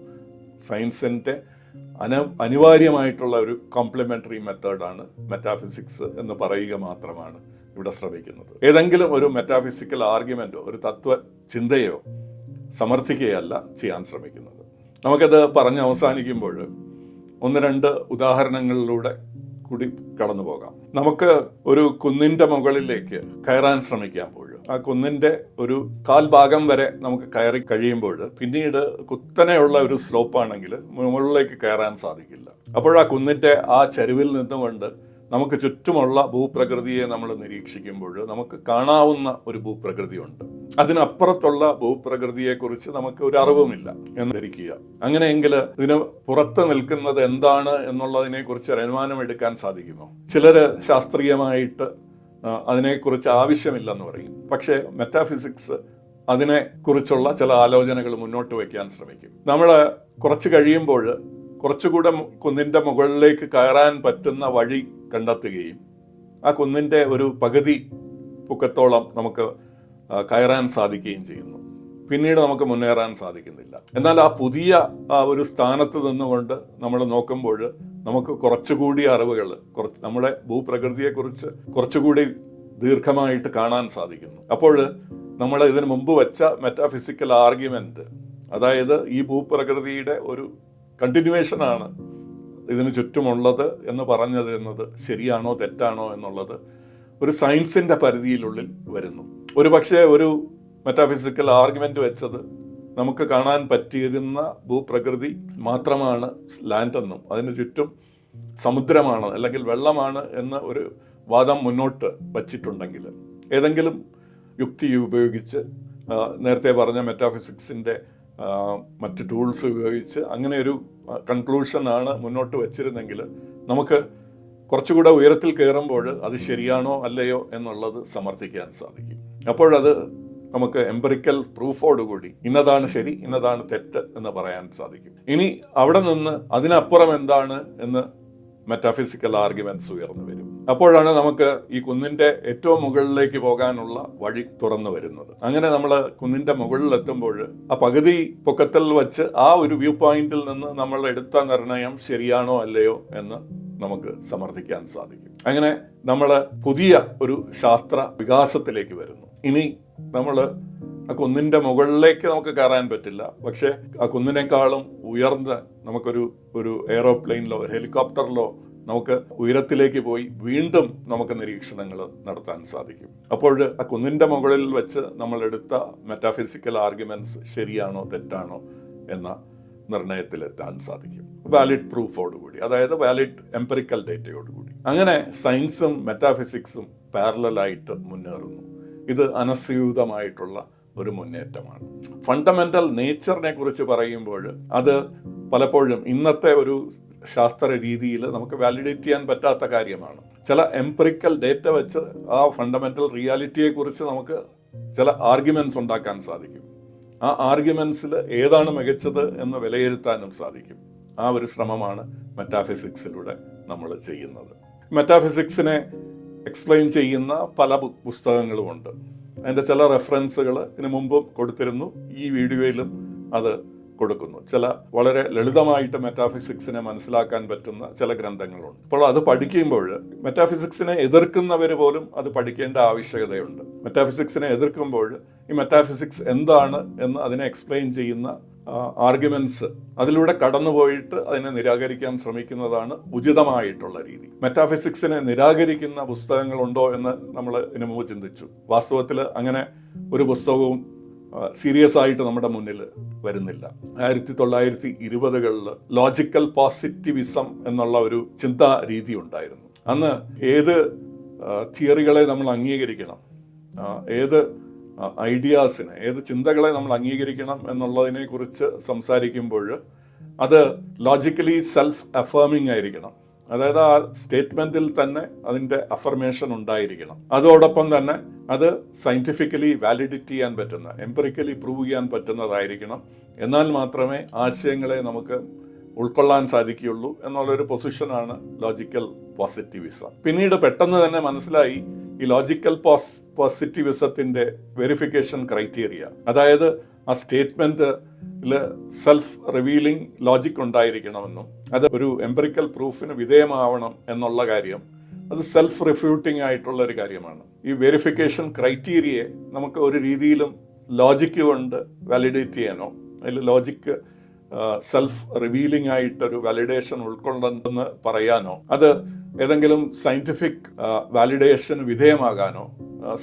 സയൻസിന്റെ അനിവാര്യമായിട്ടുള്ള ഒരു കോംപ്ലിമെന്ററി മെത്തേഡാണ് മെറ്റാഫിസിക്സ് എന്ന് പറയുക മാത്രമാണ് ഇവിടെ ശ്രമിക്കുന്നത്. ഏതെങ്കിലും ഒരു മെറ്റാഫിസിക്കൽ ആർഗ്യുമെന്റോ ഒരു തത്വ ചിന്തയോ സമർത്ഥിക്കുകയല്ല ചെയ്യാൻ ശ്രമിക്കുന്നത്. നമുക്കത് പറഞ്ഞ് അവസാനിക്കുമ്പോൾ ഒന്ന് രണ്ട് ഉദാഹരണങ്ങളിലൂടെ കൂടി കടന്നു പോകാം. നമുക്ക് ഒരു കുന്നിന്റെ മുകളിലേക്ക് കയറാൻ ശ്രമിക്കുമ്പോൾ ആ കുന്നിന്റെ ഒരു കാൽഭാഗം വരെ നമുക്ക് കയറി കഴിയുമ്പോൾ പിന്നീട് കുത്തനെയുള്ള ഒരു സ്ലോപ്പാണെങ്കിൽ മുകളിലേക്ക് കയറാൻ സാധിക്കില്ല. അപ്പോൾ ആ കുന്നിന്റെ ആ ചരിവിൽ നിന്നുകൊണ്ട് നമുക്ക് ചുറ്റുമുള്ള ഭൂപ്രകൃതിയെ നമ്മൾ നിരീക്ഷിക്കുമ്പോൾ നമുക്ക് കാണാവുന്ന ഒരു ഭൂപ്രകൃതിയുണ്ട്. അതിനപ്പുറത്തുള്ള ഭൂപ്രകൃതിയെക്കുറിച്ച് നമുക്ക് ഒരു അറിവുമില്ല എന്ന് ധരിക്കുക. അങ്ങനെയെങ്കിൽ ഇതിന് പുറത്ത് നിൽക്കുന്നത് എന്താണ് എന്നുള്ളതിനെ കുറിച്ച് അനുമാനം എടുക്കാൻ സാധിക്കുമോ? ചിലര് ശാസ്ത്രീയമായിട്ട് അതിനെക്കുറിച്ച് ആവശ്യമില്ലെന്ന് പറയും. പക്ഷേ മെറ്റാഫിസിക്സ് അതിനെ കുറിച്ചുള്ള ചില ആലോചനകൾ മുന്നോട്ട് വയ്ക്കാൻ ശ്രമിക്കും. നമ്മൾ കുറച്ച് കഴിയുമ്പോൾ കുറച്ചുകൂടെ കുന്നിൻ്റെ മുകളിലേക്ക് കയറാൻ പറ്റുന്ന വഴി കണ്ടെത്തുകയും ആ കുന്നിൻ്റെ ഒരു പകുതി പൊക്കത്തോളം നമുക്ക് കയറാൻ സാധിക്കുകയും ചെയ്യുന്നു. പിന്നീട് നമുക്ക് മുന്നേറാൻ സാധിക്കുന്നില്ല. എന്നാൽ ആ പുതിയ ഒരു സ്ഥാനത്ത് നിന്നുകൊണ്ട് നമ്മൾ നോക്കുമ്പോൾ നമുക്ക് കുറച്ചുകൂടി അറിവുകൾ, നമ്മുടെ ഭൂപ്രകൃതിയെക്കുറിച്ച് കുറച്ചുകൂടി ദീർഘമായിട്ട് കാണാൻ സാധിക്കുന്നു. അപ്പോൾ നമ്മൾ ഇതിനു മുമ്പ് വെച്ച മെറ്റാഫിസിക്കൽ ആർഗ്യുമെന്റ്, അതായത് ഈ ഭൂപ്രകൃതിയുടെ ഒരു കണ്ടിന്യൂവേഷനാണ് ഇതിന് ചുറ്റുമുള്ളത് എന്ന് പറഞ്ഞത് ശരിയാണോ തെറ്റാണോ എന്നുള്ളത് ഒരു സയൻസിന്റെ പരിധിയിലുള്ളിൽ വരുന്നു. ഒരു പക്ഷേ ഒരു മെറ്റാഫിസിക്കൽ ആർഗ്യുമെന്റ് വെച്ചത് നമുക്ക് കാണാൻ പറ്റിയിരുന്ന ഭൂപ്രകൃതി മാത്രമാണ് ലാൻഡ് എന്നും അതിന് ചുറ്റും സമുദ്രമാണ് അല്ലെങ്കിൽ വെള്ളമാണ് എന്ന ഒരു വാദം മുന്നോട്ട് വച്ചിട്ടുണ്ടെങ്കിൽ, ഏതെങ്കിലും യുക്തി ഉപയോഗിച്ച് നേരത്തെ പറഞ്ഞ മെറ്റാഫിസിക്സിൻ്റെ മറ്റ് ടൂൾസ് ഉപയോഗിച്ച് അങ്ങനെ ഒരു കൺക്ലൂഷനാണ് മുന്നോട്ട് വച്ചിരുന്നെങ്കിൽ നമുക്ക് കുറച്ചുകൂടെ ഉയരത്തിൽ കയറുമ്പോൾ അത് ശരിയാണോ അല്ലയോ എന്നുള്ളത് സമർത്ഥിക്കാൻ സാധിക്കും. അപ്പോഴത് നമുക്ക് എംപിറിക്കൽ പ്രൂഫോടുകൂടി ഇന്നതാണ് ശരി, ഇന്നതാണ് തെറ്റ് എന്ന് പറയാൻ സാധിക്കും. ഇനി അവിടെ നിന്ന് അതിനപ്പുറം എന്താണ് എന്ന് മെറ്റാഫിസിക്കൽ ആർഗ്യുമെന്റ്സ് ഉയർന്നു വരും. അപ്പോഴാണ് നമുക്ക് ഈ കുന്നിന്റെ ഏറ്റവും മുകളിലേക്ക് പോകാനുള്ള വഴി തുറന്നു വരുന്നത്. അങ്ങനെ നമ്മൾ കുന്നിന്റെ മുകളിൽ എത്തുമ്പോൾ ആ പകുതി പൊക്കത്തിൽ വച്ച് ആ ഒരു വ്യൂ പോയിന്റിൽ നിന്ന് നമ്മൾ എടുത്ത നിർണയം ശരിയാണോ അല്ലയോ എന്ന് നമുക്ക് സമർത്ഥിക്കാൻ സാധിക്കും. അങ്ങനെ നമ്മൾ പുതിയ ഒരു ശാസ്ത്ര വികാസത്തിലേക്ക് വരുന്നു. ഇനി നമ്മൾ ആ കുന്നിന്റെ മുകളിലേക്ക് നമുക്ക് കയറാൻ പറ്റില്ല, പക്ഷെ ആ കുന്നിനേക്കാളും ഉയർന്ന് നമുക്കൊരു എയ്റോപ്ലെയിനിലോ ഹെലികോപ്റ്ററിലോ നമുക്ക് ഉയരത്തിലേക്ക് പോയി വീണ്ടും നമുക്ക് നിരീക്ഷണങ്ങൾ നടത്താൻ സാധിക്കും. അപ്പോൾ ആ കുന്നിന്റെ മുകളിൽ വെച്ച് നമ്മൾ എടുത്ത മെറ്റാഫിസിക്കൽ ആർഗ്യുമെന്റ്സ് ശരിയാണോ തെറ്റാണോ എന്ന നിർണയത്തിലെത്താൻ സാധിക്കും, വാലിഡ് പ്രൂഫോടുകൂടി, അതായത് വാലിഡ് എംപിറിക്കൽ ഡേറ്റയോടുകൂടി. അങ്ങനെ സയൻസും മെറ്റാഫിസിക്സും പാരലലായിട്ട് മുന്നേറുന്നു. ഇത് അനസ്യൂതമായിട്ടുള്ള ഒരു മുന്നേറ്റമാണ്. ഫണ്ടമെന്റൽ നേച്ചറിനെ കുറിച്ച് പറയുമ്പോൾ അത് പലപ്പോഴും ഇന്നത്തെ ഒരു ശാസ്ത്ര രീതിയിൽ നമുക്ക് വാലിഡേറ്റ് ചെയ്യാൻ പറ്റാത്ത കാര്യമാണ്. ചില എംപിറിക്കൽ ഡേറ്റ വെച്ച് ആ ഫണ്ടമെന്റൽ റിയാലിറ്റിയെ കുറിച്ച് നമുക്ക് ചില ആർഗ്യുമെന്റ്സ് ഉണ്ടാക്കാൻ സാധിക്കും. ആ ആർഗ്യുമെന്റ്സിൽ ഏതാണ് മികച്ചത് എന്ന് വിലയിരുത്താനും സാധിക്കും. ആ ഒരു ശ്രമമാണ് മെറ്റാഫിസിക്സിലൂടെ നമ്മൾ ചെയ്യുന്നത്. മെറ്റാഫിസിക്സിനെ എക്സ്പ്ലെയിൻ ചെയ്യുന്ന പല പുസ്തകങ്ങളുമുണ്ട്. അതിൻ്റെ ചില റെഫറൻസുകൾ ഇതിനു മുമ്പും കൊടുത്തിരുന്നു, ഈ വീഡിയോയിലും അത് കൊടുക്കുന്നു. ചില വളരെ ലളിതമായിട്ട് മെറ്റാഫിസിക്സിനെ മനസ്സിലാക്കാൻ പറ്റുന്ന ചില ഗ്രന്ഥങ്ങളുണ്ട്. അപ്പോൾ അത് പഠിക്കുമ്പോൾ മെറ്റാഫിസിക്സിനെ എതിർക്കുന്നവർ പോലും അത് പഠിക്കേണ്ട ആവശ്യകതയുണ്ട്. മെറ്റാഫിസിക്സിനെ എതിർക്കുമ്പോൾ ഈ മെറ്റാഫിസിക്സ് എന്താണ് എന്ന് അതിനെ എക്സ്പ്ലെയിൻ ചെയ്യുന്ന ആർഗ്യുമെന്റ്സ് അതിലൂടെ കടന്നുപോയിട്ട് അതിനെ നിരാകരിക്കാൻ ശ്രമിക്കുന്നതാണ് ഉചിതമായിട്ടുള്ള രീതി. മെറ്റാഫിസിക്സിനെ നിരാകരിക്കുന്ന പുസ്തകങ്ങളുണ്ടോ എന്ന് നമ്മൾ ഇതിനു മുമ്പ് ചിന്തിച്ചു. വാസ്തവത്തിൽ അങ്ങനെ ഒരു പുസ്തകവും സീരിയസ് ആയിട്ട് നമ്മുടെ മുന്നിൽ വരുന്നില്ല. 1920കളിൽ ലോജിക്കൽ പോസിറ്റിവിസം എന്നുള്ള ഒരു ചിന്താ രീതി ഉണ്ടായിരുന്നു. അന്ന് ഏത് തിയറികളെ നമ്മൾ അംഗീകരിക്കണം, ഏത് ഐഡിയാസിനെ, ഏത് ചിന്തകളെ നമ്മൾ അംഗീകരിക്കണം എന്നുള്ളതിനെ കുറിച്ച് സംസാരിക്കുമ്പോൾ അത് ലോജിക്കലി സെൽഫ് അഫേമിംഗ് ആയിരിക്കണം. അതായത് ആ സ്റ്റേറ്റ്മെന്റിൽ തന്നെ അതിൻ്റെ അഫർമേഷൻ ഉണ്ടായിരിക്കണം. അതോടൊപ്പം തന്നെ അത് സയന്റിഫിക്കലി വാലിഡിറ്റി ചെയ്യാൻ പറ്റുന്ന, എംപിറിക്കലി പ്രൂവ് ചെയ്യാൻ പറ്റുന്നതായിരിക്കണം. എന്നാൽ മാത്രമേ ആശയങ്ങളെ നമുക്ക് ഉൾക്കൊള്ളാൻ സാധിക്കുകയുള്ളൂ എന്നുള്ളൊരു പൊസിഷനാണ് ലോജിക്കൽ പോസിറ്റിവിസം. പിന്നീട് പെട്ടെന്ന് തന്നെ മനസ്സിലായി ഈ ലോജിക്കൽ പോസിറ്റിവിസത്തിന്റെ വെരിഫിക്കേഷൻ ക്രൈറ്റീരിയ, അതായത് ആ സ്റ്റേറ്റ്മെന്റിൽ സെൽഫ് റിവീലിംഗ് ലോജിക് ഉണ്ടായിരിക്കണമെന്നും അത് ഒരു എംപിറിക്കൽ പ്രൂഫിന് വിധേയമാവണം എന്നുള്ള കാര്യം അത് സെൽഫ് റിഫ്യൂട്ടിംഗ് ആയിട്ടുള്ള ഒരു കാര്യമാണ്. ഈ വെരിഫിക്കേഷൻ ക്രൈറ്റീരിയയെ നമുക്ക് ഒരു രീതിയിലും ലോജിക്ക് കൊണ്ട് വാലിഡേറ്റ് ചെയ്യാനോ അതിൽ ലോജിക്ക് സെൽഫ് റിവീലിംഗ് ആയിട്ടൊരു വാലിഡേഷൻ ഉൾക്കൊള്ളുന്നെന്ന് പറയാനോ അത് ഏതെങ്കിലും സയന്റിഫിക് വാലിഡേഷന് വിധേയമാകാനോ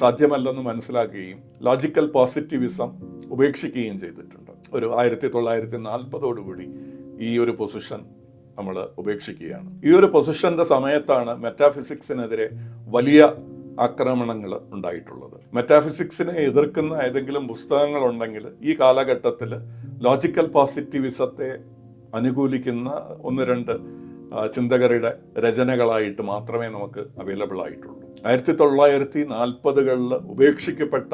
സാധ്യമല്ലെന്ന് മനസ്സിലാക്കുകയും ലോജിക്കൽ പോസിറ്റിവിസം ഉപേക്ഷിക്കുകയും ചെയ്തിട്ടുണ്ട്. ഒരു 1940 ഈ ഒരു പൊസിഷൻ നമ്മൾ ഉപേക്ഷിക്കുകയാണ്. ഈ ഒരു പൊസിഷന്റെ സമയത്താണ് മെറ്റാഫിസിക്സിനെതിരെ വലിയ ആക്രമണങ്ങൾ ഉണ്ടായിട്ടുള്ളത്. മെറ്റാഫിസിക്സിനെ എതിർക്കുന്ന ഏതെങ്കിലും പുസ്തകങ്ങൾ ഉണ്ടെങ്കിൽ ഈ കാലഘട്ടത്തിൽ ലോജിക്കൽ പോസിറ്റിവിസത്തെ അനുകൂലിക്കുന്ന 1-2 ചിന്തകരുടെ രചനകളായിട്ട് മാത്രമേ നമുക്ക് അവൈലബിൾ ആയിട്ടുള്ളൂ. 1940കളിൽ ഉപേക്ഷിക്കപ്പെട്ട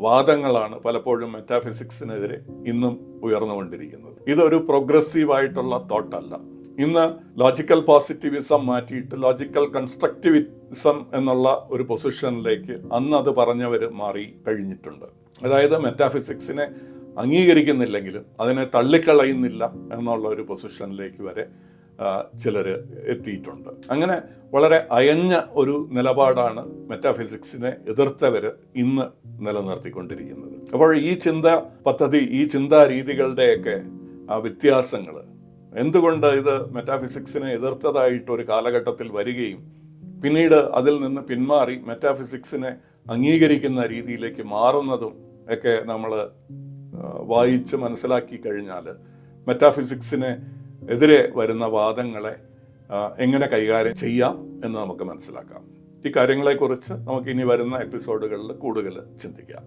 വാദങ്ങളാണ് പലപ്പോഴും മെറ്റാഫിസിക്സിനെതിരെ ഇന്നും ഉയർന്നുകൊണ്ടിരിക്കുന്നത്. ഇതൊരു പ്രോഗ്രസീവ് ആയിട്ടുള്ള തോട്ടല്ല. ഇന്ന് ലോജിക്കൽ പോസിറ്റിവിസം മാറ്റിയിട്ട് ലോജിക്കൽ കൺസ്ട്രക്റ്റിവിസം എന്നുള്ള ഒരു പൊസിഷനിലേക്ക് അന്ന് അത് പറഞ്ഞവർ മാറി കഴിഞ്ഞിട്ടുണ്ട്. അതായത് മെറ്റാഫിസിക്സിനെ അംഗീകരിക്കുന്നില്ലെങ്കിലും അതിനെ തള്ളിക്കളയുന്നില്ല എന്നുള്ള ഒരു പൊസിഷനിലേക്ക് വരെ ചിലർ എത്തിയിട്ടുണ്ട്. അങ്ങനെ വളരെ അയഞ്ഞ ഒരു നിലപാടാണ് മെറ്റാഫിസിക്സിനെ എതിർത്തവർ ഇന്ന് നിലനിർത്തിക്കൊണ്ടിരിക്കുന്നത്. അപ്പോൾ ഈ ചിന്താ പദ്ധതി, ഈ ചിന്താ രീതികളുടെയൊക്കെ വ്യത്യാസങ്ങൾ, എന്തുകൊണ്ട് ഇത് മെറ്റാഫിസിക്സിനെ എതിർത്തതായിട്ട് ഒരു കാലഘട്ടത്തിൽ വരികയും പിന്നീട് അതിൽ നിന്ന് പിന്മാറി മെറ്റാഫിസിക്സിനെ അംഗീകരിക്കുന്ന രീതിയിലേക്ക് മാറുന്നതും ഒക്കെ നമ്മൾ വായിച്ച് മനസ്സിലാക്കി കഴിഞ്ഞാൽ മെറ്റാഫിസിക്സിന് എതിരെ വരുന്ന വാദങ്ങളെ എങ്ങനെ കൈകാര്യം ചെയ്യാം എന്ന് നമുക്ക് മനസ്സിലാക്കാം. ഈ കാര്യങ്ങളെക്കുറിച്ച് നമുക്ക് ഇനി വരുന്ന എപ്പിസോഡുകളിൽ കൂടുതൽ ചിന്തിക്കാം.